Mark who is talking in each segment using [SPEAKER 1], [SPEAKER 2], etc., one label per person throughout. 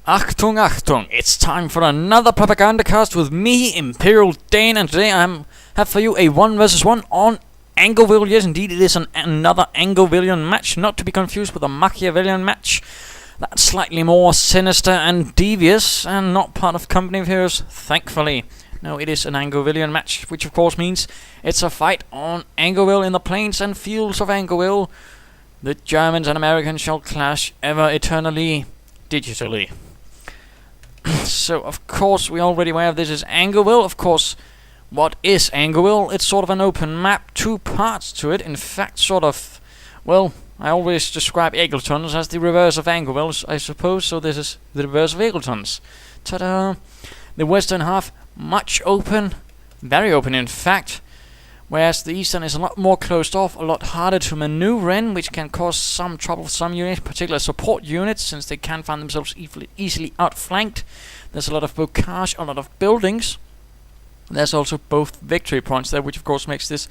[SPEAKER 1] Achtung, Achtung! It's time for another Propagandacast with me, Imperial Dane, and today I have for you a 1 vs 1 on Angoville. Yes, indeed, it is another Angovillian match, not to be confused with a Machiavellian match. That's slightly more sinister and devious, and not part of Company of Heroes, thankfully. No, it is an Angovillian match, which of course means it's a fight on Angoville in the plains and fields of Angoville. The Germans and Americans shall clash ever eternally, digitally. So, of course, we already aware of this is Angoville. Of course, what is Angoville? It's sort of an open map, 2 parts to it. In fact, sort of, well, I always describe Eagletons as the reverse of Angoville, I suppose. So this is the reverse of Eagletons. Ta-da! The western half, much open, very open in fact. Whereas the eastern is a lot more closed off, a lot harder to maneuver in, which can cause some trouble for some units, particular support units, since they can find themselves easily outflanked. There's a lot of bocage, a lot of buildings. There's also both victory points there, which of course makes this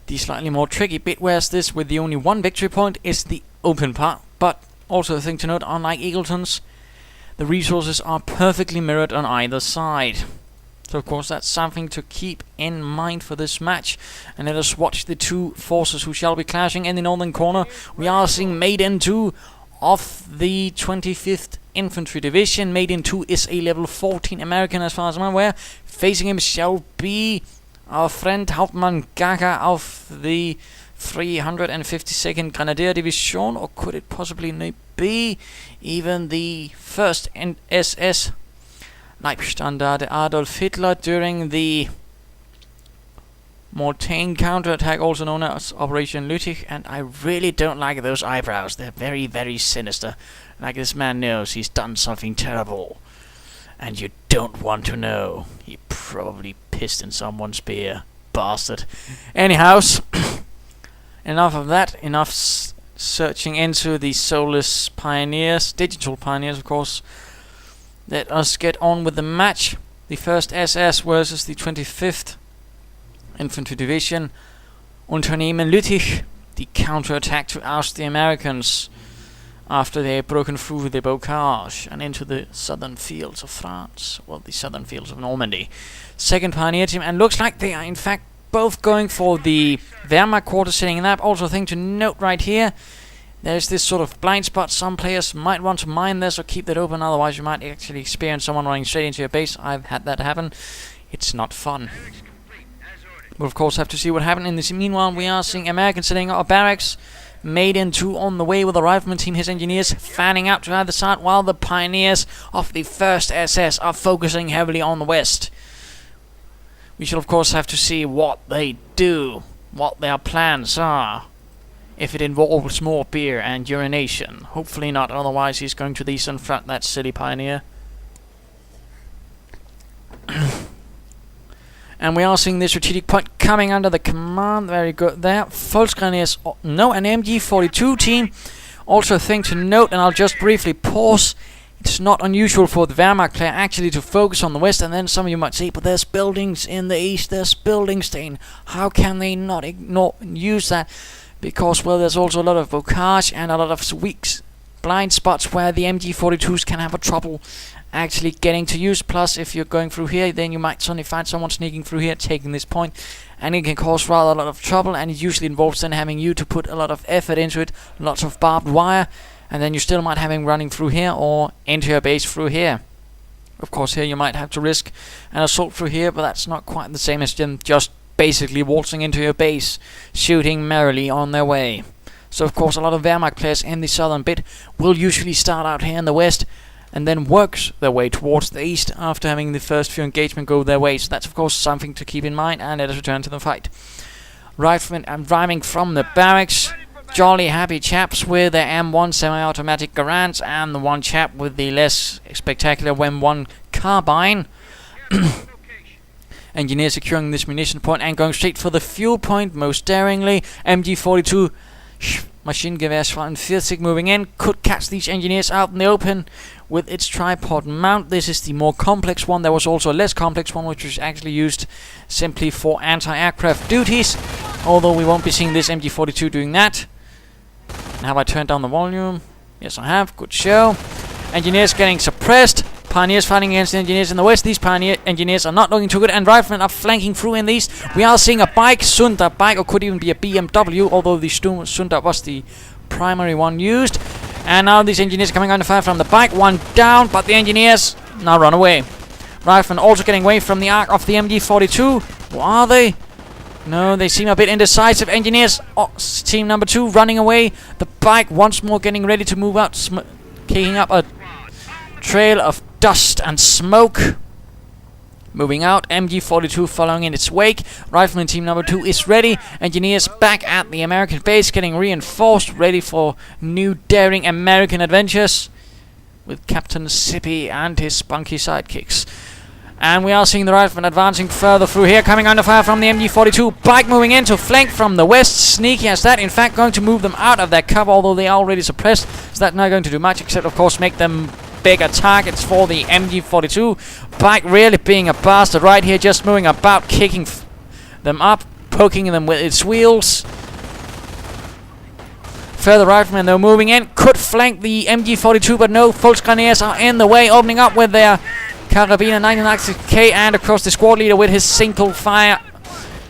[SPEAKER 1] the slightly more tricky bit, whereas this, with the only one victory point, is the open part. But also a thing to note, unlike Eagletons, the resources are perfectly mirrored on either side. So of course that's something to keep in mind for this match. And let us watch the two forces who shall be clashing. In the northern corner we are seeing madin2 of the 25th Infantry Division. Madin2 is a level 14 American as far as I'm aware. Facing him shall be our friend Hauptmann Gaga of the 352nd Grenadier Division. Or could it possibly be even the 1st SS Leibstandarte Adolf Hitler during the Mortain counterattack, also known as Operation Lüttich. And I really don't like those eyebrows. They're very, very sinister. Like this man knows he's done something terrible. And you don't want to know. He probably pissed in someone's beer. Bastard. Anyhow, enough of that. Enough searching into the soulless pioneers. Digital pioneers, of course. Let us get on with the match. The 1st SS versus the 25th Infantry Division. Unternehmen Lüttich, the counterattack to oust the Americans after they had broken through the bocage and into the southern fields of France. Well, the southern fields of Normandy. 2nd Pioneer Team, and looks like they are in fact both going for the Wehrmacht quarter setting it up. Also a thing to note right here. There's this sort of blind spot. Some players might want to mine this or keep that open, otherwise you might actually experience someone running straight into your base. I've had that happen. It's not fun. We'll of course have to see what happened. In this meanwhile, we are seeing Americans setting up barracks. Madin2 on the way with the rifleman team, his engineers fanning out to either side, while the pioneers of the 1st SS are focusing heavily on the west. We shall of course have to see what they do, what their plans are. If it involves more beer and urination. Hopefully not, otherwise he's going to the eastern front, that silly pioneer. And we are seeing the strategic point coming under the command. Very good there. Volksgrenadiers, no, an MG42 team. Also a thing to note, and I'll just briefly pause. It's not unusual for the Wehrmacht player actually to focus on the west, and then some of you might say, but there's buildings in the east, there's buildings, Dane. How can they not use that? Because, well, there's also a lot of bocage and a lot of weak blind spots where the MG42s can have a trouble actually getting to use. Plus, if you're going through here, then you might suddenly find someone sneaking through here, taking this point, and it can cause rather a lot of trouble, and it usually involves then having you to put a lot of effort into it, lots of barbed wire, and then you still might have him running through here or into your base through here. Of course, here you might have to risk an assault through here, but that's not quite the same as just basically waltzing into your base, shooting merrily on their way. So of course a lot of Wehrmacht players in the southern bit will usually start out here in the west and then works their way towards the east after having the first few engagement go their way. So that's of course something to keep in mind, and let us return to the fight. Riflemen arriving from the barracks, jolly happy chaps with their M1 semi-automatic Garands and the one chap with the less spectacular M1 carbine. Engineer securing this munition point and going straight for the fuel point most daringly. MG42 Maschinengewehr 42 moving in, could catch these engineers out in the open with its tripod mount. This is the more complex one. There was also a less complex one which was actually used simply for anti-aircraft duties, although we won't be seeing this MG42 doing that. And have I turned down the volume? Yes, I have. Good show. Engineers getting suppressed. Pioneers fighting against the engineers in the west. These pioneer engineers are not looking too good, and riflemen are flanking through in these. We are seeing a bike, Sunda bike, or could even be a BMW, although the Sunda was the primary one used. And now these engineers are coming under fire from the bike. One down, but the engineers now run away. Riflemen also getting away from the arc of the MG42. Who are they? No, they seem a bit indecisive. Engineers, team number 2 running away. The bike once more getting ready to move out, kicking up a trail of dust and smoke. Moving out, MG42 following in its wake. Rifleman team number 2 is ready. Engineers back at the American base, getting reinforced, ready for new daring American adventures with Captain Sippy and his spunky sidekicks. And we are seeing the riflemen advancing further through here, coming under fire from the MG42. Bike moving in to flank from the west. Sneaky as that, in fact, going to move them out of their cover, although they are already suppressed. So that's not going to do much, except, of course, make them bigger targets for the MG42. Bike really being a bastard right here, just moving about, kicking them up, poking them with its wheels. Further riflemen, though, moving in, could flank the MG42, but no, Volksgrenadiers are in the way, opening up with their Carabiner 1990K, and across the squad leader with his single fire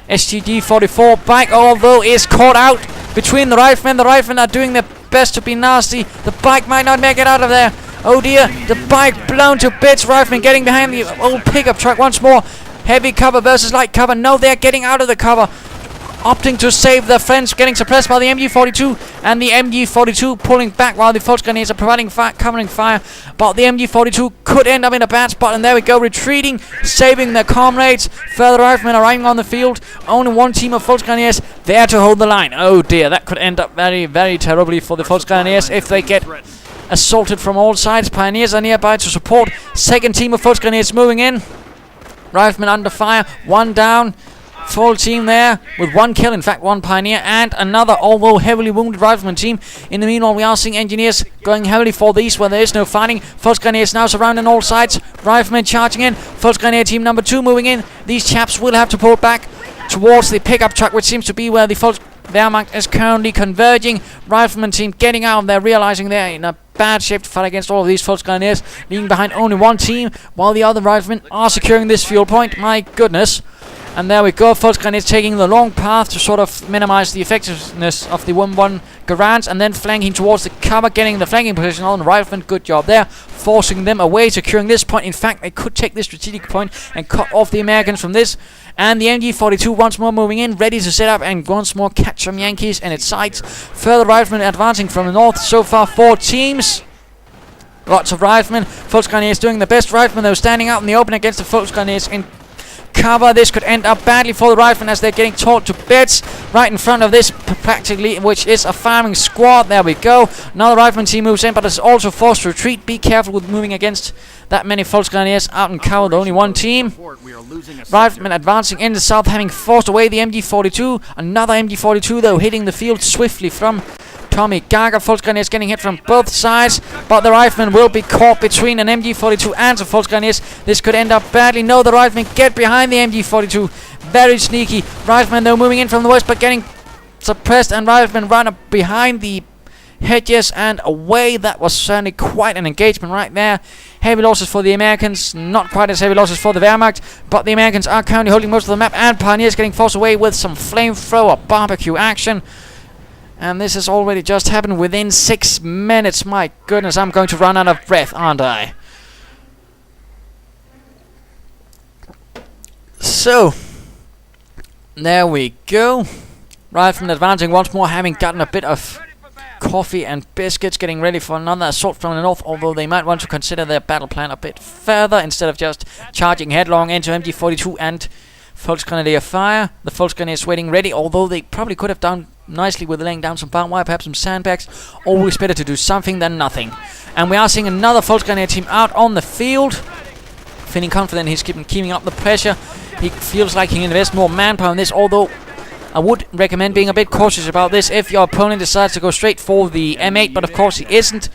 [SPEAKER 1] STG-44. Bike, although, is caught out between the riflemen. The riflemen are doing their best to be nasty. The bike might not make it out of there. Oh dear, the bike blown to bits. Riflemen getting behind the old pickup truck once more. Heavy cover versus light cover. No, they're getting out of the cover, opting to save their friends, getting suppressed by the MG42, and the MG42 pulling back while the Volksgrenadiers are providing covering fire. But the MG42 could end up in a bad spot, and there we go, retreating, saving their comrades. Further riflemen arriving on the field. Only one team of Volksgrenadiers there to hold the line. Oh dear, that could end up very, very terribly for the Volksgrenadiers if they get assaulted from all sides. Pioneers are nearby to support. Second team of Volksgrenadiers moving in. Riflemen under fire, one down. Full team there with one kill, in fact one pioneer and another, although heavily wounded rifleman team. In the meanwhile, we are seeing engineers going heavily for these where there is no fighting. Volksgrenadiers now surrounding all sides. Riflemen charging in. Volksgrenadier team number 2 moving in. These chaps will have to pull back towards the pickup truck, which seems to be where the Wehrmacht is currently converging. Rifleman team getting out of there, realizing they're in a bad shape to fight against all of these Volksgrenadiers, leaving behind only one team, while the other riflemen are securing this fuel point. My goodness. And there we go, Volksgrenadiers taking the long path to sort of minimize the effectiveness of the 1-1 Garands, and then flanking towards the cover, getting the flanking position on the riflemen. Good job there, forcing them away, securing this point. In fact, they could take this strategic point and cut off the Americans from this. And the MG42 once more moving in, ready to set up and once more catch some Yankees in its sights. Further riflemen advancing from the north, so far 4 teams. Lots of riflemen. Volksgrenadiers doing the best. Riflemen, though, standing out in the open against the Volksgrenadiers in cover. This could end up badly for the riflemen as they're getting torn to bits right in front of this practically, which is a farming squad. There we go. Another rifleman team moves in, but is also forced to retreat. Be careful with moving against that many Volksgrenadiers out in cover. Only one team. Riflemen advancing in the south, having forced away the MG42. Another MG42 though hitting the field swiftly from Tommygaga. Volksgrenadiers getting hit from both sides, but the riflemen will be caught between an MG42 and some Volksgrenadiers. This could end up badly. No, the riflemen get behind the MG42. Very sneaky. Riflemen though moving in from the west, but getting suppressed, and riflemen run up behind the hedges and away. That was certainly quite an engagement right there. Heavy losses for the Americans, not quite as heavy losses for the Wehrmacht, but the Americans are currently holding most of the map, and Pioneers getting forced away with some flamethrower barbecue action. And this has already just happened within 6 minutes. My goodness, I'm going to run out of breath, aren't I? So, there we go. Riflemen advancing once more, having gotten a bit of coffee and biscuits, getting ready for another assault from the north, although they might want to consider their battle plan a bit further instead of just charging headlong into MG42 and Volksgrenadier fire. The Volksgrenadiers waiting ready, although they probably could have done nicely with laying down some barbed wire, perhaps some sandbags. Always better to do something than nothing. And we are seeing another Volksgrenadier team out on the field, feeling confident he's keeping up the pressure. He feels like he can invest more manpower in this, although I would recommend being a bit cautious about this if your opponent decides to go straight for the M8, but of course he isn't.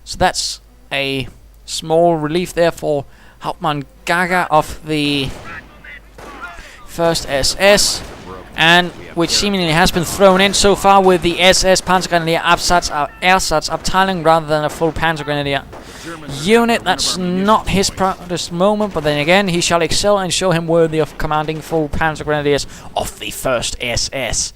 [SPEAKER 1] So that's a small relief there for Hauptmann Gaga of the 1st SS, and which seemingly has been thrown in so far with the SS Panzer Grenadier Ersatzabteilung rather than a full Panzer Grenadier unit. That's not his proudest moment, but then again, he shall excel and show him worthy of commanding full Panzer Grenadiers of the 1st SS.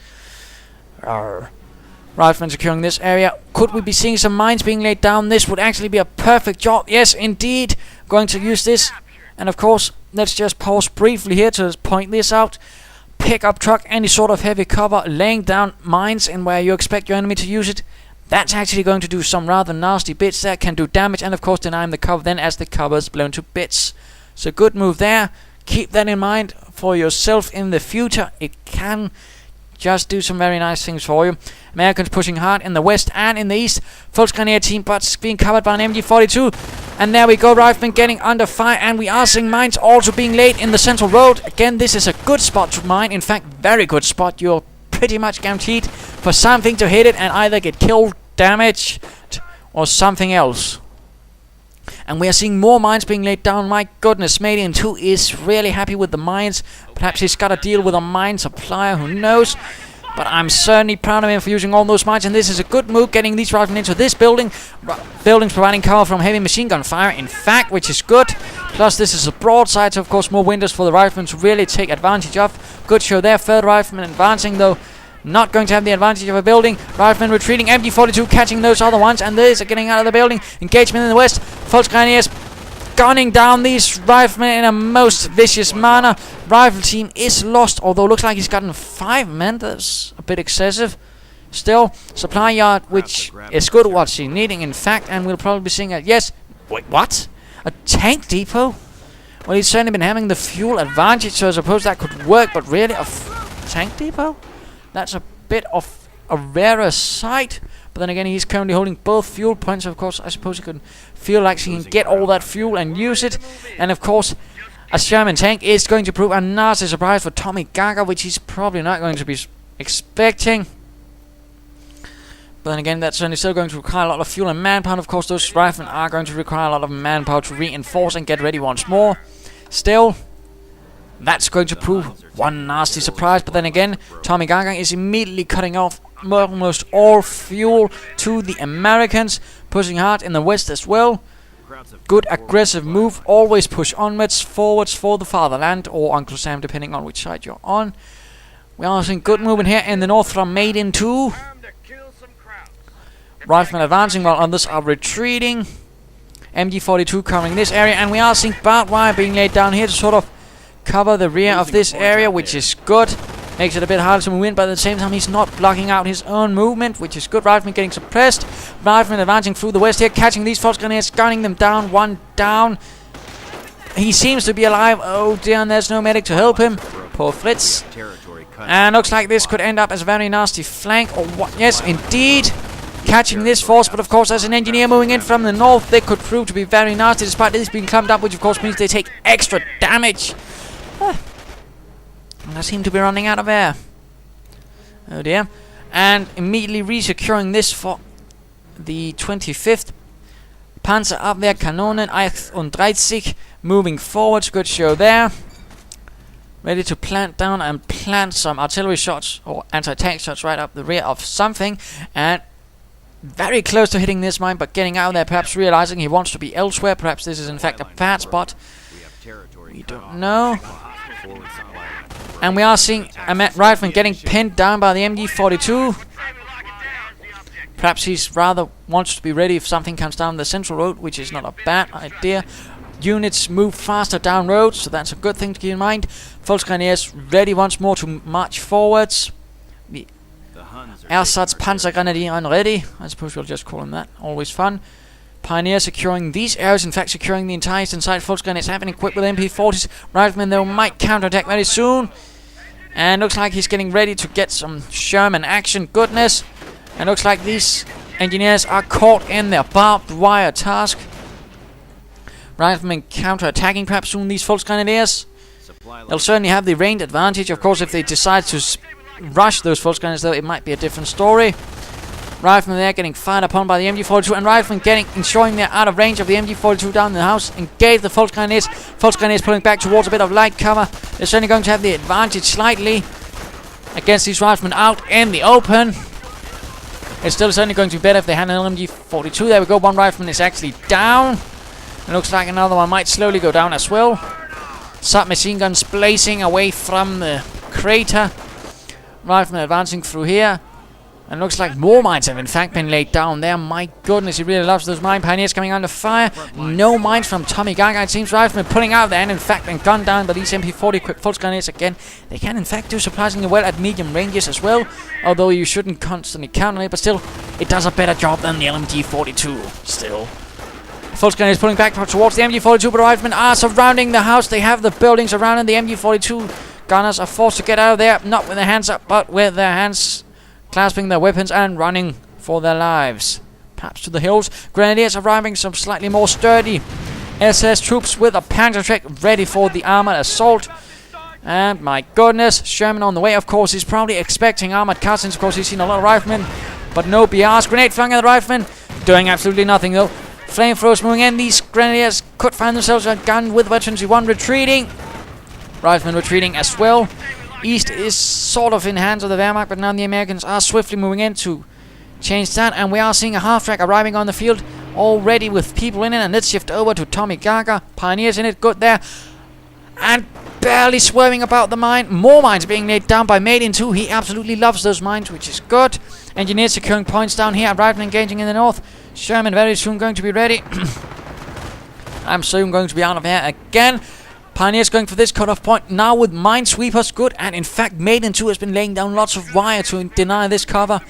[SPEAKER 1] Riflemen securing this area. Could we be seeing some mines being laid down? This would actually be a perfect job. Yes, indeed. Going to use this. And of course, let's just pause briefly here to point this out. Pickup truck, any sort of heavy cover, laying down mines in where you expect your enemy to use it. That's actually going to do some rather nasty bits there. Can do damage and of course deny him the cover then as the cover is blown to bits. So good move there. Keep that in mind for yourself in the future. It can just do some very nice things for you. Americans pushing hard in the west and in the east. Volksgrenadier team but being covered by an MG42. And there we go, riflemen getting under fire. And we are seeing mines also being laid in the central road. Again, this is a good spot to mine. In fact, very good spot. You're pretty much guaranteed for something to hit it and either get killed, damaged, or something else. And we are seeing more mines being laid down. My goodness, madin2 is really happy with the mines. Perhaps he's got to deal with a mine supplier, who knows. But I'm certainly proud of him for using all those mines. And this is a good move, getting these riflemen into this building. Buildings providing cover from heavy machine gun fire, in fact, which is good. Plus, this is a broadside, so of course more windows for the riflemen to really take advantage of. Good show there. Third rifleman advancing, though. Not going to have the advantage of a building. Riflemen retreating. MG42 catching those other ones. And these are getting out of the building. Engagement in the west. Volksgrenadiers gunning down these riflemen in a most vicious manner. Rifle team is lost. Although looks like he's gotten 5 men. That's a bit excessive. Still, supply yard, which is good what she's needing, in fact. And we'll probably be seeing a... Yes. Wait, what? A tank depot? Well, he's certainly been having the fuel advantage. So I suppose that could work. But really, a tank depot? That's a bit of a rarer sight. But then again, he's currently holding both fuel points. Of course, I suppose he can feel like he can get all that fuel and use it. And of course, a Sherman tank is going to prove a nasty surprise for Tommygaga, which he's probably not going to be expecting. But then again, that's certainly still going to require a lot of fuel and manpower. Of course, those riflemen are going to require a lot of manpower to reinforce and get ready once more. Still, that's going to prove one nasty surprise. But then again, Tommygaga is immediately cutting off almost all fuel to the Americans. Pushing hard in the west as well. Good aggressive move. Always push onwards, forwards for the fatherland. Or Uncle Sam, depending on which side you're on. We are seeing good movement here in the north from madin2. Riflemen advancing while others are retreating. MG42 covering this area. And we are seeing barbed wire being laid down here to sort of cover the rear of this area, which is good. Makes it a bit harder to move in, but at the same time he's not blocking out his own movement, which is good. Rifleman getting suppressed. Rifleman advancing through the west here, catching these Volksgrenadiers, gunning them down. One down. He seems to be alive. Oh dear, and there's no medic to help him. Poor Fritz. And looks like this could end up as a very nasty flank, or what? Yes, indeed. Catching this force, but of course there's an engineer moving in from the north. They could prove to be very nasty, despite this being clumped up, which of course means they take extra damage. I seem to be running out of air. Oh dear. And immediately resecuring this for the 25th. Panzerabwehrkanonen 38. Moving forwards. Good show there. Ready to plant down and plant some artillery shots or anti-tank shots right up the rear of something. And very close to hitting this mine, but getting out of there, perhaps realizing he wants to be elsewhere. Perhaps this is in fact a bad spot. We don't know. And we are seeing a rifleman getting pinned down by the MG42. Perhaps he's rather wants to be ready if something comes down the central road, which is not a bad idea. Units move faster down roads, so that's a good thing to keep in mind. Volksgrenadiers ready once more to march forwards. The SS Panzer Division ready. I suppose we'll just call them that. Always fun. Pioneer securing these areas, in fact securing the entire eastern side. Volksgrenadiers have been equipped with MP40s. Riflemen though might counterattack very soon. And looks like he's getting ready to get some Sherman action. Goodness. And looks like these engineers are caught in their barbed wire task. Riflemen counterattacking perhaps soon these Volksgrenadiers. They'll certainly have the range advantage. Of course, if they decide to rush those Volksgrenadiers though, it might be a different story. Riflemen there getting fired upon by the MG42, and Riflemen ensuring they're out of range of the MG42 down in the house. Engage the Volksgrenadiers. Volksgrenadiers pulling back towards a bit of light cover. They're certainly going to have the advantage slightly against these Riflemen out in the open. It's still certainly going to be better if they had an LMG-42. There we go. One rifleman is actually down. It looks like another one might slowly go down as well. Submachine guns blazing away from the crater. Rifleman advancing through here. And looks like more mines have in fact been laid down there. My goodness, he really loves those mine pioneers coming under fire. No mines from Tommygaga. It seems riflemen pulling out there and in fact been gunned down by these MP40 equipped Pulse Grenadiers again. They can in fact do surprisingly well at medium ranges as well. Although you shouldn't constantly count on it, but still, it does a better job than the LMG-42 still. Pulse Grenadiers pulling back towards the MG-42, but riflemen are surrounding the house. They have the buildings around and the MG-42 gunners are forced to get out of there, not with their hands up, but with their hands clasping their weapons and running for their lives. Perhaps to the hills. Grenadiers arriving, some slightly more sturdy SS troops with a Panzer truck ready for the armored assault. And my goodness, Sherman on the way. Of course, he's probably expecting armored cutscenes. Of course, he's seen a lot of riflemen, but no BRs. Grenade flung at the riflemen, doing absolutely nothing though. Flamethrowers moving in. These Grenadiers could find themselves outgunned with Veterans 1 retreating. Riflemen retreating as well. East is sort of in hands of the Wehrmacht, but now the Americans are swiftly moving in to change that, and we are seeing a half-track arriving on the field already with people in it, and let's shift over to Tommygaga. Pioneers in it, good there, and barely swerving about the mine. More mines being laid down by madin2. He absolutely loves those mines, which is good. Engineers securing points down here, riflemen engaging in the north. Sherman very soon going to be ready. I'm soon going to be out of here again. Pioneers going for this cutoff point now with minesweepers, good, and in fact madin2 has been laying down lots of wire to deny this cover.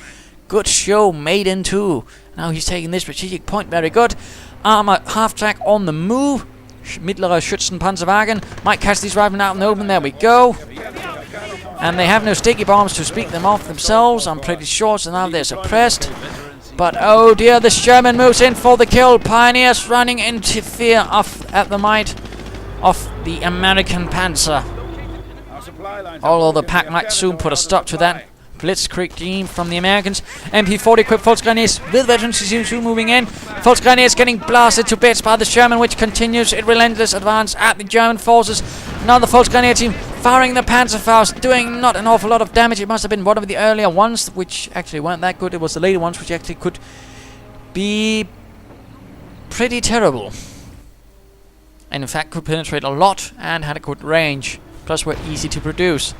[SPEAKER 1] Good show, madin2. Now he's taking this strategic point, very good. Armor half-track on the move. Mittlere Schützenpanzerwagen might catch these riflemen out in the open, there we go. And they have no sticky bombs to speak them off themselves, I'm pretty sure, so now they're suppressed. But oh dear, the Sherman moves in for the kill. Pioneers running into fear at the might of the American Panzer. Although the pack might soon put a stop to that blitzkrieg team from the Americans. MP40 equipped Pulse Grenadiers with Veterans 2 moving in. Pulse Grenadiers getting blasted to bits by the Sherman, which continues its relentless advance at the German forces. Now the Pulse Grenadier team firing the Panzerfaust, doing not an awful lot of damage. It must have been one of the earlier ones, which actually weren't that good. It was the later ones, which actually could be pretty terrible. And in fact could penetrate a lot and had a good range, plus were easy to produce.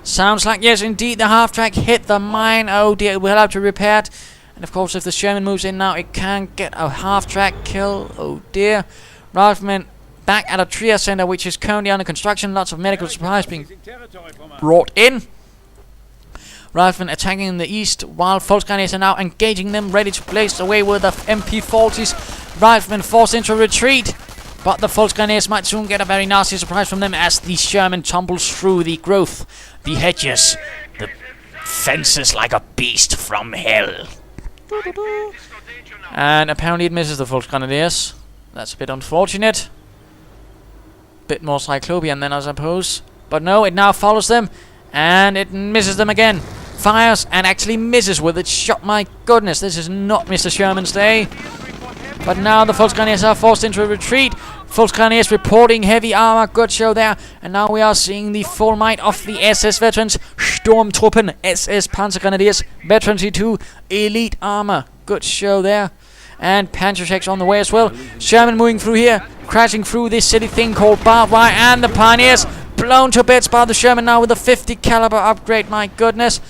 [SPEAKER 1] Sounds like yes indeed the half-track hit the mine. Oh dear, it will have to repair it. And of course if the Sherman moves in now, it can get a half-track kill. Oh dear. Riflemen back at a Trier center, which is currently under construction. Lots of medical supplies being brought in. Riflemen attacking in the east, while Pulse Grenadiers are now engaging them, ready to blaze away with the MP40s. Riflemen forced into retreat. But the Pulse Grenadiers might soon get a very nasty surprise from them as the Sherman tumbles through the growth, the hedges, the fences like a beast from hell. And apparently it misses the Pulse Grenadiers. That's a bit unfortunate. Bit more Cyclopean then, I suppose. But no, it now follows them, and it misses them again. Fires and actually misses with its shot. My goodness, this is not Mr. Sherman's day. But now the Pulse Grenadiers are forced into a retreat. Pulse Grenadiers reporting heavy armor. Good show there. And now we are seeing the full might of the SS veterans. Sturmtruppen, SS Panzer Grenadiers, Veterans 2, elite armor. Good show there. And Panzerschecks on the way as well. Sherman moving through here, crashing through this silly thing called barbed wire. And the Pioneers blown to bits by the Sherman now with a 50 caliber upgrade. My goodness.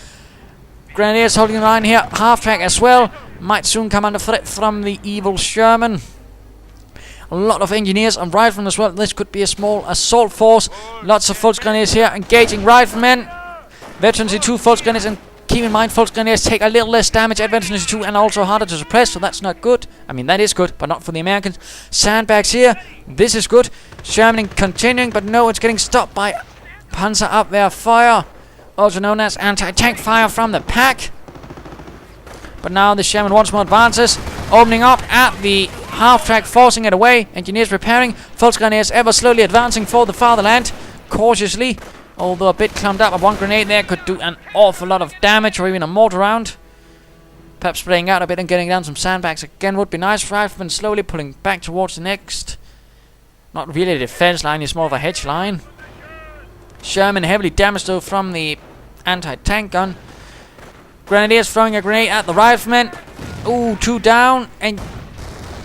[SPEAKER 1] Grenadiers holding the line here. Half-track as well. Might soon come under threat from the evil Sherman. A lot of engineers and riflemen as well. This could be a small assault force. Lots of Pulse Grenadiers here engaging riflemen. Veterans 2 Pulse Grenadiers, and keep in mind Pulse Grenadiers take a little less damage at Veterans 2 and also harder to suppress, so that's not good. I mean, that is good, but not for the Americans. Sandbags here. This is good. Sherman continuing, but no, it's getting stopped by Panzer Abwehr fire, also known as anti-tank fire from the pack. But now the Sherman once more advances, opening up at the half-track, forcing it away. Engineers repairing. Pulse Grenadiers ever slowly advancing for the fatherland, cautiously. Although a bit clumped up, one grenade there could do an awful lot of damage, or even a mortar round. Perhaps spraying out a bit and getting down some sandbags again would be nice. Riflemen slowly pulling back towards the next. Not really a defense line, it's more of a hedge line. Sherman heavily damaged though from the anti-tank gun. Grenadiers throwing a grenade at the riflemen. Ooh, 2 down. And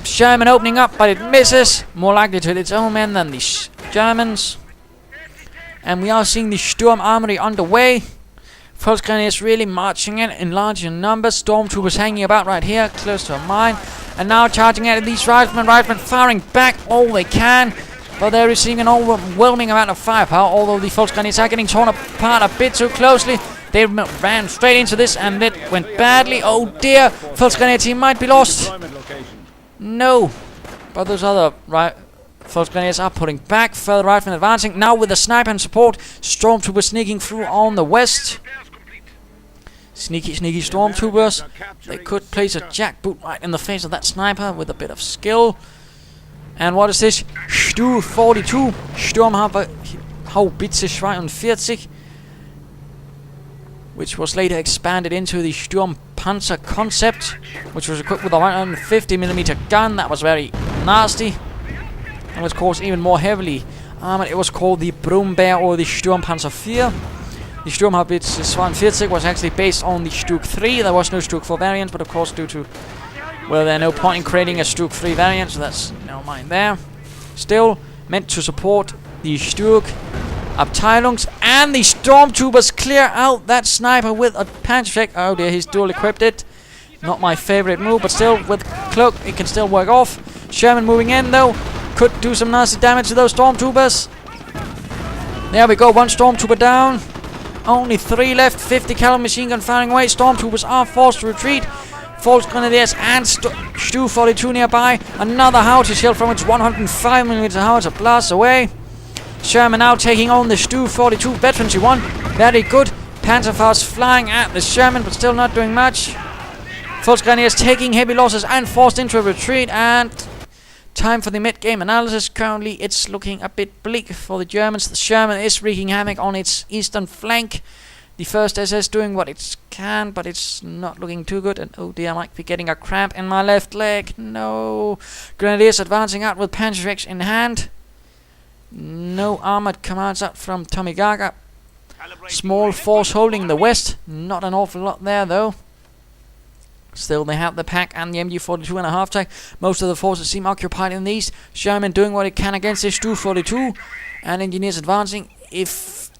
[SPEAKER 1] Sherman opening up, but it misses. More likely to hit its own men than the Germans. And we are seeing the Sturm Armory underway. Volksgrenadiers really marching in large numbers. Stormtroopers hanging about right here, close to a mine. And now charging at these riflemen. Riflemen firing back all they can. But they're receiving an overwhelming amount of firepower. Although the Volksgrenadiers are getting torn apart a bit too closely. They ran straight into this and it went badly. Oh dear, Volksgrenadier team might be lost. No. But those other Volksgrenadiers are pulling back. Further riflemen advancing. Now with the sniper and support. Stormtroopers sneaking through on the west. Sneaky Stormtroopers. They could place a jackboot right in the face of that sniper with a bit of skill. And what is this? Stu 42. Sturmhaubitze 42. Which was later expanded into the Sturm Panzer concept. Which was equipped with a 150mm gun. That was very nasty. And was, of course, even more heavily armored. It was called the Brummbär or the Sturm Panzer 4. The Sturmhaubitze 42 was actually based on the Stug 3. There was no Stug 4 variant, but of course due to... well, there's no point in creating a Stug 3 variant, so that's no mind there. Still, meant to support the Stug Abteilungs, and the Stormtroopers clear out that sniper with a Panzerschreck. Oh dear, he's dual equipped it. Not my favorite move, but still, with Cloak, it can still work off. Sherman moving in, though. Could do some nasty damage to those Stormtroopers. There we go, 1 Stormtrooper down. Only 3 left, 50 caliber machine gun firing away. Stormtroopers are forced to retreat. Volksgrenadiers and Stu 42 nearby. Another howitzer shell from its 105mm howitzer blasts away. Sherman now taking on the Stu 42 Veterans 1. Very good. Panzerfaust flying at the Sherman, but still not doing much. Volksgrenadiers taking heavy losses and forced into a retreat. And time for the mid-game analysis. Currently, it's looking a bit bleak for the Germans. The Sherman is wreaking havoc on its eastern flank. The first SS doing what it can, but it's not looking too good. And oh dear, I might be getting a cramp in my left leg. No. Grenadiers advancing out with Panzerschrecks in hand. No armored commands out from Tommygaga. Small force holding the west. Not an awful lot there, though. Still, they have the pack and the MG42 and a half tank. Most of the forces seem occupied in the east. Sherman doing what it can against this Stu 42. And engineers advancing. If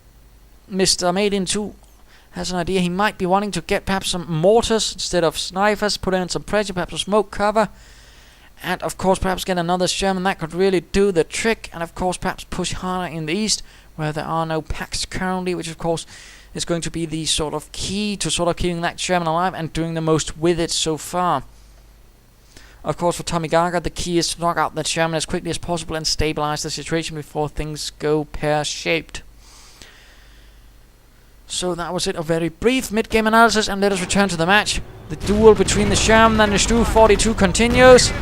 [SPEAKER 1] Mr. Madin2 has an idea, he might be wanting to get perhaps some mortars instead of snipers. Put in some pressure, perhaps a smoke cover. And of course, perhaps get another Sherman. That could really do the trick. And of course, perhaps push harder in the east, where there are no packs currently, which of course is going to be the sort of key to sort of keeping that Sherman alive and doing the most with it so far. Of course, for Tommygaga, the key is to knock out that Sherman as quickly as possible and stabilize the situation before things go pear-shaped. So that was it, a very brief mid-game analysis, and let us return to the match. The duel between the Sherman and the Stu 42 continues.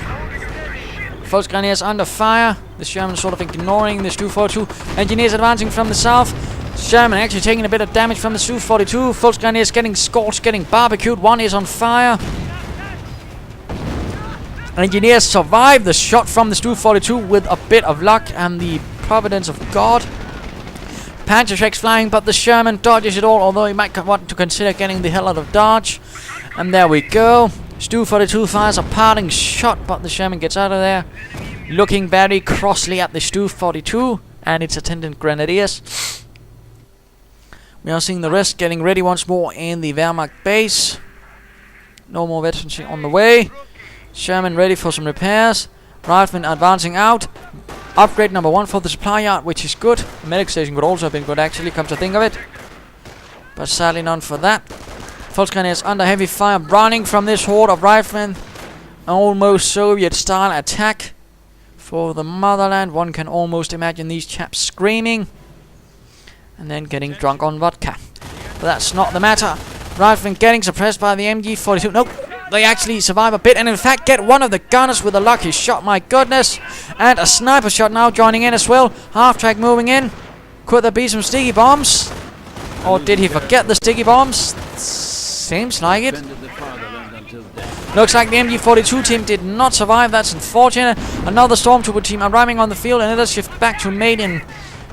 [SPEAKER 1] Volksgrenadiers under fire. The Sherman sort of ignoring the Stu 42. Engineers advancing from the south. Sherman actually taking a bit of damage from the Stu 42. Volksgrenadiers getting scorched, getting barbecued. One is on fire. Engineers survive the shot from the Stu 42 with a bit of luck and the providence of God. Panzerschrecks flying, but the Sherman dodges it all, although he might want to consider getting the hell out of dodge. And there we go. Stu 42 fires a parting shot, but the Sherman gets out of there, looking very crossly at the Stu 42 and its attendant grenadiers. We are seeing the rest getting ready once more in the Wehrmacht base. No more veterans on the way. Sherman ready for some repairs. Riflemen advancing out. Upgrade number 1 for the supply yard, which is good. The medic station would also have been good, actually, come to think of it. But sadly none for that. Volksgrenadiers under heavy fire, running from this horde of riflemen. Almost Soviet-style attack for the motherland. One can almost imagine these chaps screaming and then getting drunk on vodka. But that's not the matter. Riflemen getting suppressed by the MG42. Nope. They actually survive a bit, and in fact get one of the gunners with a lucky shot, my goodness. And a sniper shot now joining in as well. Half-track moving in. Could there be some sticky bombs? Or did he forget the sticky bombs? Seems like it. Looks like the MG42 team did not survive, that's unfortunate. Another Stormtrooper team arriving on the field, and let us shift back to Maiden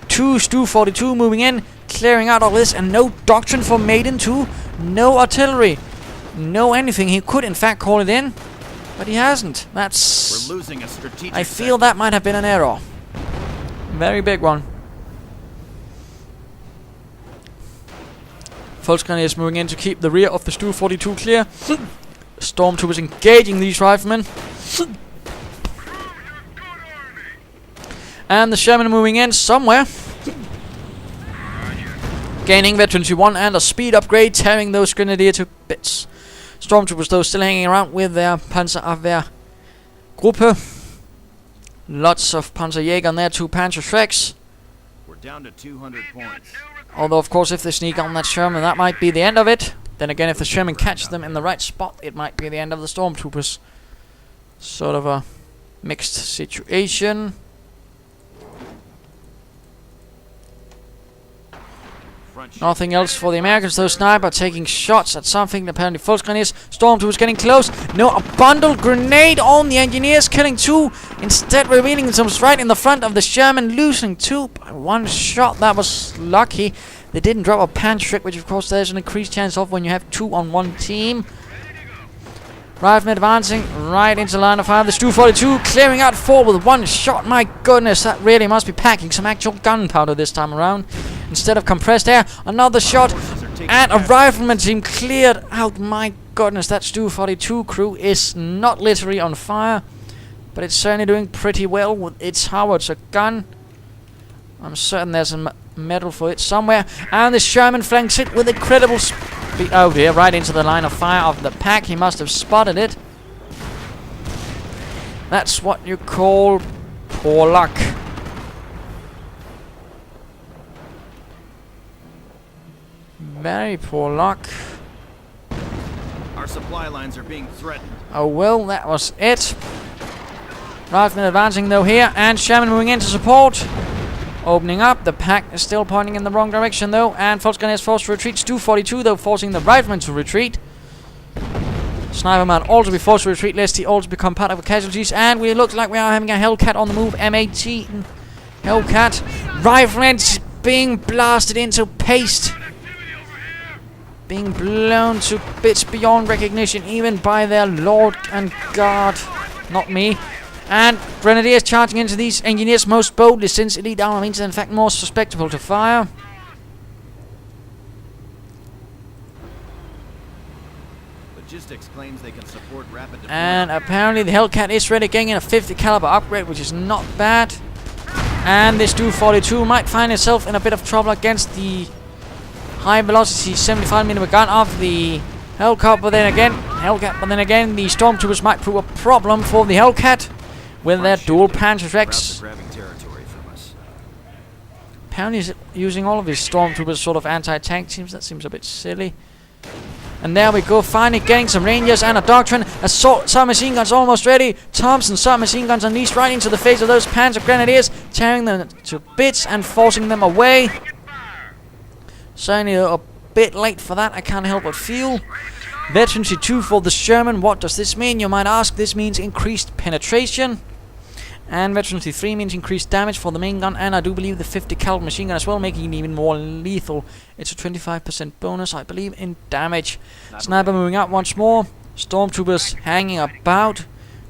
[SPEAKER 1] 2, Stu 42 moving in, clearing out all this, and no doctrine for Maiden 2, no artillery. know anything. He could, in fact, call it in, but he hasn't.
[SPEAKER 2] We're losing a strategic
[SPEAKER 1] I feel that might have been an error. Very big one. Volksgrenadiers moving in to keep the rear of the Stu-42 clear. Stormtroopers engaging these riflemen. And the Sherman moving in somewhere. Gaining veterancy 1 and a speed upgrade, tearing those Grenadier to bits. Stormtroopers though still hanging around with their Panzerabwehrgruppe. Lots of Panzerjäger on there, 2 Panzerschrecks.
[SPEAKER 2] We're down to 200 points.
[SPEAKER 1] Although of course if they sneak on that Sherman, that might be the end of it. Then again, if the Sherman catches them in the right spot, it might be the end of the Stormtroopers. Sort of a mixed situation. Nothing else for the Americans, though. Sniper taking shots at something. Apparently Volksgrenadiers. Stormtroopers getting close. No, a bundled grenade on the engineers, killing 2. Instead revealing themselves right in the front of the Sherman, losing 2 by 1 shot. That was lucky. They didn't drop a Panzerschreck, which of course there's an increased chance of when you have 2 on 1 team. Riflemen advancing right into the line of fire. The Stu-42 clearing out 4 with 1 shot. My goodness, that really must be packing some actual gunpowder this time around. Instead of compressed air, another shot, and a rifleman team cleared out. My goodness, that Stu-42 crew is not literally on fire, but it's certainly doing pretty well with its howitzer gun. I'm certain there's a medal for it somewhere. And the Sherman flanks it with incredible speed. Oh dear, right into the line of fire of the pack. He must have spotted it. That's what you call poor luck. Very poor luck.
[SPEAKER 2] Our supply lines are being threatened.
[SPEAKER 1] Oh well, that was it. Riflemen advancing though here, and Sherman moving in to support. Opening up, the pack is still pointing in the wrong direction though, and Volksgrenadiers forced to retreat. Stu-42 though forcing the riflemen to retreat. Sniper might also be forced to retreat lest he also become part of the casualties, and we look like we are having a Hellcat on the move. M18 Hellcat. Riflemen being blasted into paste. Being blown to bits beyond recognition, even by their Lord and God. Not me. And Grenadiers charging into these engineers most boldly, since elite armor means they're in fact more susceptible to fire.
[SPEAKER 2] Logistics claims they can support rapid deployment.
[SPEAKER 1] And apparently the Hellcat is ready, getting a 50 caliber upgrade, which is not bad. And this Stu-42 might find itself in a bit of trouble against the high velocity 75mm gun of the Hellcat, but then again, the Stormtroopers might prove a problem for the Hellcat with their dual Panzerschrecks. Apparently he's using all of his Stormtroopers sort of anti-tank teams. That seems a bit silly. And there we go, finally getting some Rangers and a Doctrine. Assault submachine guns almost ready. Thompson submachine guns unleashed right into the face of those Panzer Grenadiers, tearing them to bits and forcing them away. Certainly a bit late for that, I can't help but feel. Veterancy 2 for the Sherman. What does this mean? You might ask. This means increased penetration. And Veterancy 3 means increased damage for the main gun. And I do believe the 50 caliber machine gun as well, making it even more lethal. It's a 25% bonus, I believe, in damage. Sniper moving out once more. Stormtroopers hanging about.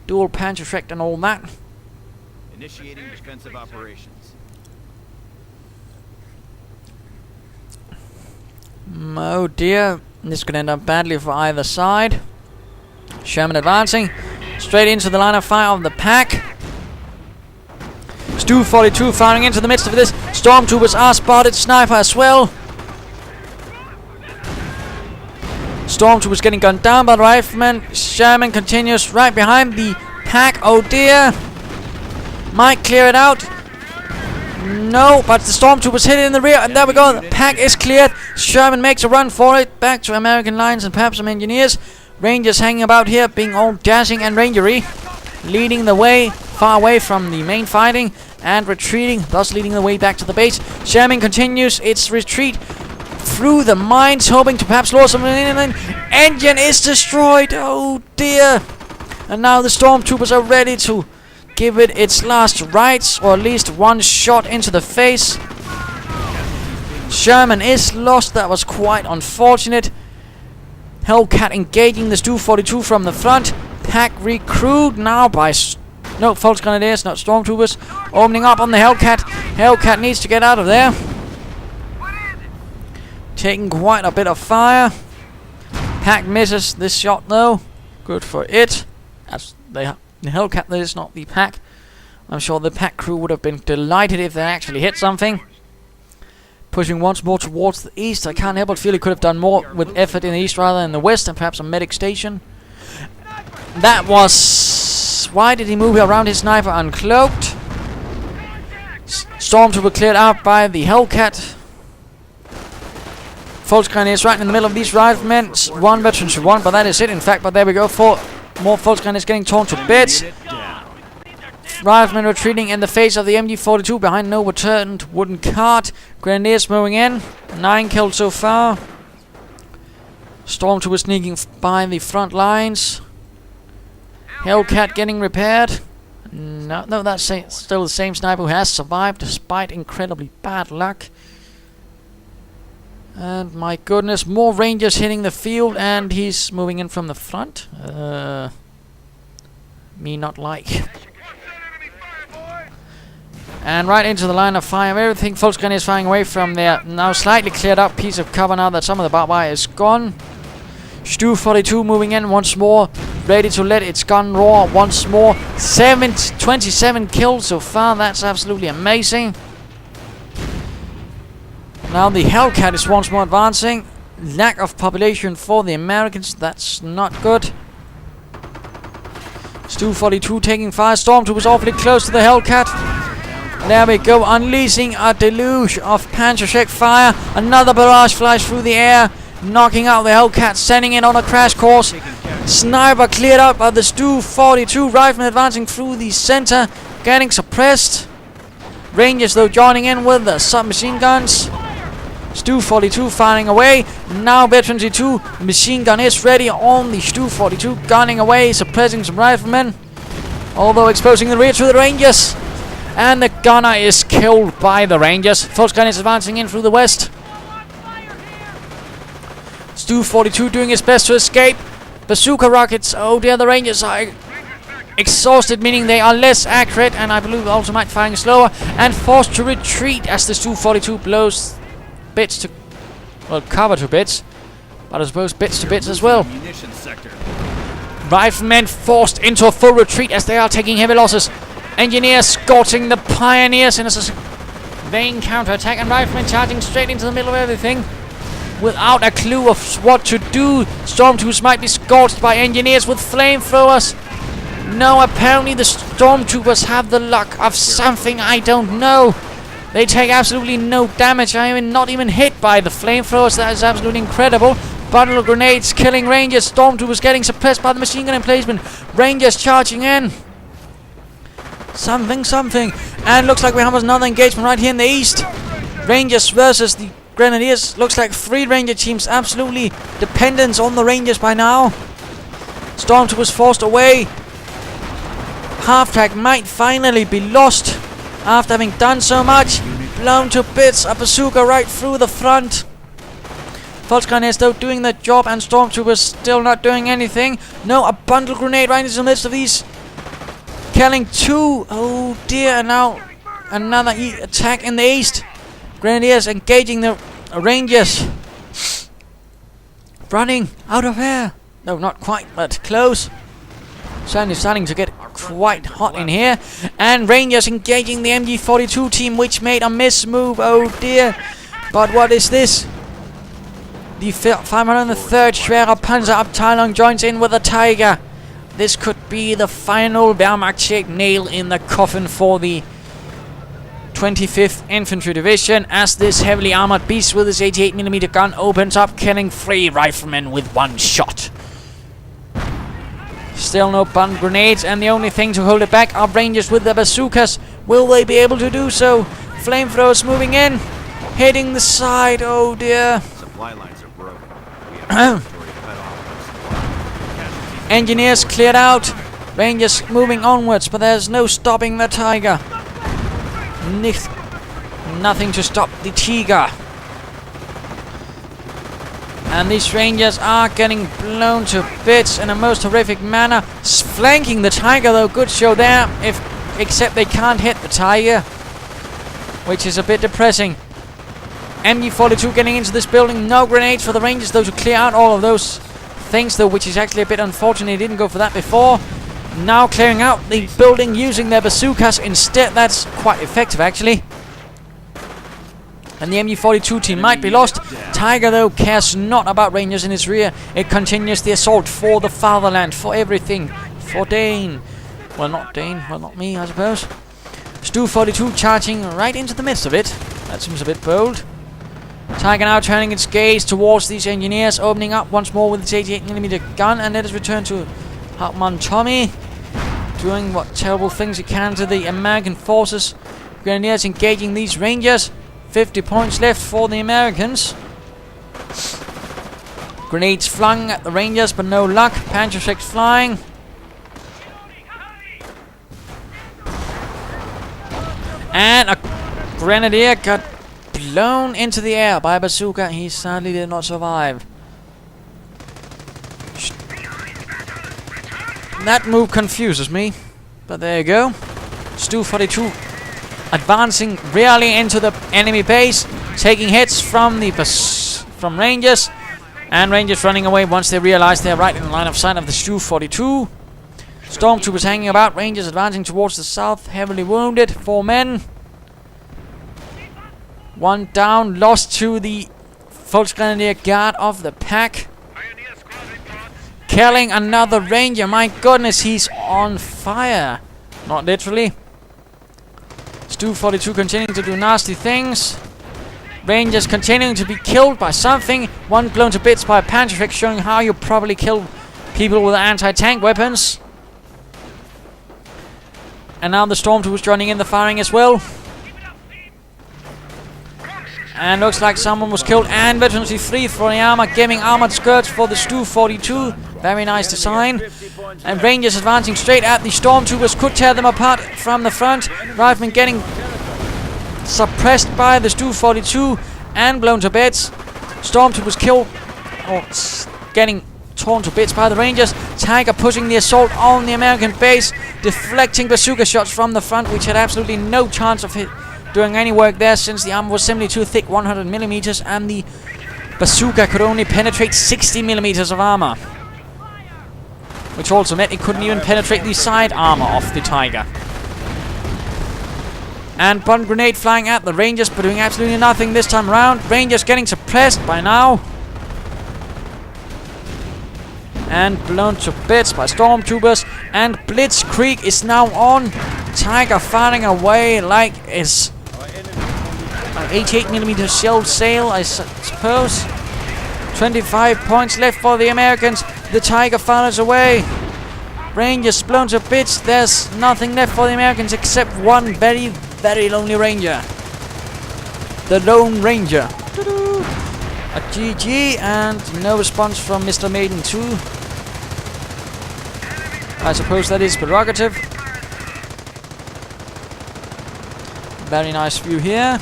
[SPEAKER 1] Dual Panzerschreck and all that.
[SPEAKER 2] Initiating defensive operations.
[SPEAKER 1] Oh dear, this could end up badly for either side. Sherman advancing straight into the line of fire of the pack. Stu-42 firing into the midst of this. Stormtroopers are spotted. Sniper as well. Stormtroopers getting gunned down by the riflemen. Sherman continues right behind the pack. Oh dear. Might clear it out. No, but the Stormtroopers hit it in the rear, and there we go. The pack is cleared. Sherman makes a run for it. Back to American lines and perhaps some engineers. Rangers hanging about here, being all dashing and rangery. Leading the way, far away from the main fighting, and retreating, thus leading the way back to the base. Sherman continues its retreat through the mines, hoping to perhaps lure some in. Engine is destroyed. Oh dear. And now the Stormtroopers are ready to give it its last rites, or at least one shot into the face. Sherman is lost. That was quite unfortunate. Hellcat engaging the Stu-42 from the front. Pack recruit now by... No, false grenadiers, not stormtroopers. Opening up on the Hellcat. Hellcat needs to get out of there. Taking quite a bit of fire. Pack misses this shot though. Good for it. As the Hellcat, that is not the Pack. I'm sure the Pack crew would have been delighted if they actually hit something. Pushing once more towards the east. I can't help but feel he could have done more with effort in the east rather than the west, and perhaps a medic station. That was... Why did he move around his sniper uncloaked? Stormtrooper cleared out by the Hellcat. False grenadiers right in the middle of these riflemen. One veteran to one, but that is it in fact. But there we go. 4 more false grenadiers getting torn to bits. Riflemen retreating in the face of the MG42 behind no overturned wooden cart. Grenadiers moving in. 9 killed so far. Stormtrooper sneaking by the front lines. Hellcat getting repaired. No, that's still the same sniper who has survived despite incredibly bad luck. And my goodness, more Rangers hitting the field, and he's moving in from the front. Me not like. And right into the line of fire. Everything false grenadiers firing away from their now slightly cleared up piece of cover now that some of the barbed wire is gone. Stu-42 moving in once more, ready to let its gun roar once more. 27 kills so far. That's absolutely amazing. Now the Hellcat is once more advancing. Lack of population for the Americans. That's not good. Stu-42 taking fire. Stormtroopers awfully close to the Hellcat. There we go, unleashing a deluge of Panzerschreck fire. Another barrage flies through the air, knocking out the Hellcat, sending it on a crash course. Sniper cleared out by the Stu-42. Rifleman advancing through the center, getting suppressed. Rangers though joining in with the submachine guns. Stu-42 firing away. Now Veteran Z2 machine gun is ready on the Stu-42, gunning away, suppressing some riflemen, although exposing the rear to the Rangers. And the gunner is killed by the Rangers. False gun is advancing in through the west. Stu-42 doing his best to escape. Bazooka rockets. Oh dear, the Rangers are exhausted, meaning they are less accurate, and I believe also might firing slower, and forced to retreat as the Stu-42 blows bits to, well, cover to bits, but I suppose bits to bits as well. Riflemen forced into a full retreat as they are taking heavy losses. Engineers scorching the Pioneers in a vain counterattack, and riflemen charging straight into the middle of everything without a clue of what to do. Stormtroopers might be scorched by engineers with flamethrowers. No, apparently the Stormtroopers have the luck of something I don't know. They take absolutely no damage. I am not even hit by the flamethrowers. That is absolutely incredible. Bundle of grenades killing Rangers. Stormtroopers getting suppressed by the machine gun emplacement. Rangers charging in. Something. And looks like we have another engagement right here in the east. Rangers versus the Grenadiers. Looks like 3 Ranger teams absolutely dependent on the Rangers by now. Stormtroopers forced away. Half-track might finally be lost after having done so much. Blown to bits. A bazooka right through the front. False grenadiers though doing their job, and Stormtroopers still not doing anything. No, a bundle grenade right into the midst of these. Killing 2. Oh dear, and now another attack in the east. Grenadiers engaging the Rangers. Running out of air. No, not quite, but close. Certainly starting to get quite hot in here. And Rangers engaging the MG42 team, which made a miss move. Oh dear. But what is this? The 503rd Schwerer Panzerabteilung joins in with a Tiger. This could be the final Wehrmacht-shaped nail in the coffin for the 25th Infantry Division, as this heavily armored beast with his 88mm gun opens up, killing 3 riflemen with 1 shot. Still no bundle grenades, and the only thing to hold it back are Rangers with their bazookas. Will they be able to do so? Flamethrowers moving in, hitting the side. Oh dear.
[SPEAKER 2] Supply lines are broken. We have inventory cut off.
[SPEAKER 1] Engineers cleared out. Rangers moving onwards, but there's no stopping the Tiger. Nothing to stop the Tiger. And these Rangers are getting blown to bits in a most horrific manner. Flanking the Tiger though, good show there. Except they can't hit the Tiger, which is a bit depressing. MG42 getting into this building. No grenades for the Rangers though to clear out all of those things though, which is actually a bit unfortunate. They didn't go for that before. Now clearing out the building using their bazookas instead. That's quite effective actually. And the MG42 team might be lost. Tiger though cares not about Rangers in his rear. It continues the assault for the fatherland, for everything, for Dane. Well, not Dane, well, not me, I suppose. Stu 42 charging right into the midst of it. That seems a bit bold. Tiger now turning its gaze towards these engineers, opening up once more with its 88mm gun, and let us return to Hauptmann Tommy, doing what terrible things he can to the American forces. Grenadiers engaging these Rangers. 50 points left for the Americans. Grenades flung at the Rangers, but no luck. Panzer 6 flying. And a Grenadier got blown into the air by a bazooka. He sadly did not survive. That move confuses me, but there you go. Stu 42 advancing really into the enemy base, taking hits from the from Rangers, and Rangers running away once they realize they're right in line of sight of the Stu 42. Stormtroopers hanging about. Rangers advancing towards the south, heavily wounded. 4 men. 1 down, lost to the Volksgrenadier Guard of the pack. Killing another Ranger. My goodness, he's on fire. Not literally. Stu 42 continuing to do nasty things. Rangers continuing to be killed by something. 1 blown to bits by a Panzer 6, showing how you probably kill people with anti-tank weapons. And now the Stormtroopers joining in the firing as well. And looks like someone was killed. And veterancy 3 for the armor, giving armored skirts for the Stu 42. Very nice design. And Rangers advancing straight at the Stormtroopers. Could tear them apart from the front. Riflemen getting suppressed by the Stu 42 and blown to bits. Stormtroopers killed or getting torn to bits by the Rangers. Tiger pushing the assault on the American base, deflecting bazooka shots from the front, which had absolutely no chance of doing any work there, since the armor was simply too thick, 100mm, and the bazooka could only penetrate 60mm of armor, which also meant it couldn't even penetrate the side armor of the Tiger. And one grenade flying at the Rangers, but doing absolutely nothing this time around. Rangers getting suppressed by now. And blown to bits by Stormtroopers. And Blitzkrieg is now on. Tiger firing away like it's an 88mm shell sail, I suppose. 25 points left for the Americans. The Tiger fires away. Rangers blown to bits. There's nothing left for the Americans except one very, very lonely Ranger. The Lone Ranger. A GG, and no response from Mr. madin2. I suppose that is prerogative. Very nice view here.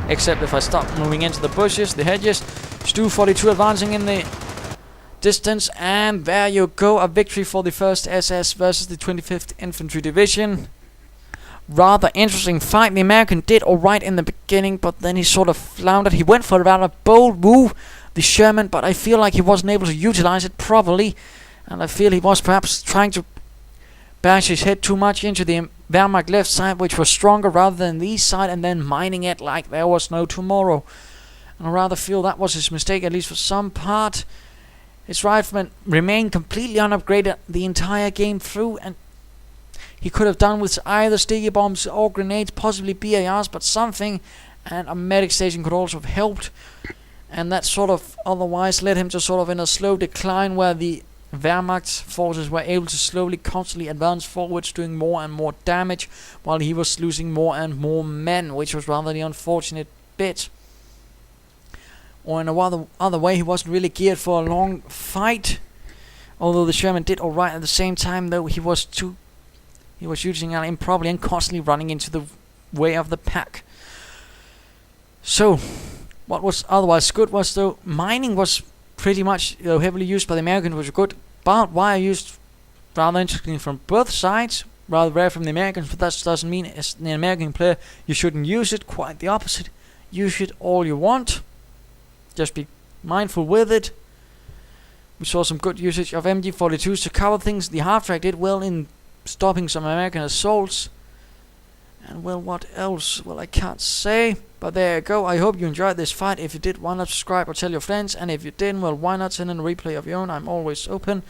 [SPEAKER 1] Except if I stop moving into the bushes, the hedges. Stu 42 advancing in the distance, and there you go, a victory for the 1st SS versus the 25th Infantry Division. Rather interesting fight. The American did alright in the beginning, but then he sort of floundered. He went for a rather bold move, the Sherman, but I feel like he wasn't able to utilize it properly, and I feel he was perhaps trying to bash his head too much into the Wehrmacht left side, which was stronger, rather than the east side, and then mining it like there was no tomorrow. And I rather feel that was his mistake, at least for some part. His riflemen remained completely unupgraded the entire game through, and he could have done with either sticky bombs or grenades, possibly BARs, but something, and a medic station could also have helped. And that sort of otherwise led him to sort of in a slow decline, where the Wehrmacht forces were able to slowly, constantly advance forwards, doing more and more damage, while he was losing more and more men, which was rather the unfortunate bit. Or in a other way, he wasn't really geared for a long fight. Although the Sherman did alright at the same time, though he was using it improperly and constantly running into the way of the pack. So, what was otherwise good was, though, mining was pretty much heavily used by the Americans, which was good. Barbed wire used rather interestingly from both sides, rather rare from the Americans, but that doesn't mean as an American player you shouldn't use it. Quite the opposite. Use it all you want. Just be mindful with it. We saw some good usage of MG42s to cover things. The half-track did well in stopping some American assaults. And well, what else? Well, I can't say. But there you go. I hope you enjoyed this fight. If you did, why not subscribe or tell your friends? And if you didn't, well, why not send in a replay of your own? I'm always open.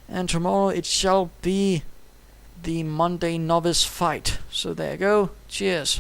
[SPEAKER 1] And tomorrow it shall be the Monday novice fight. So there you go. Cheers.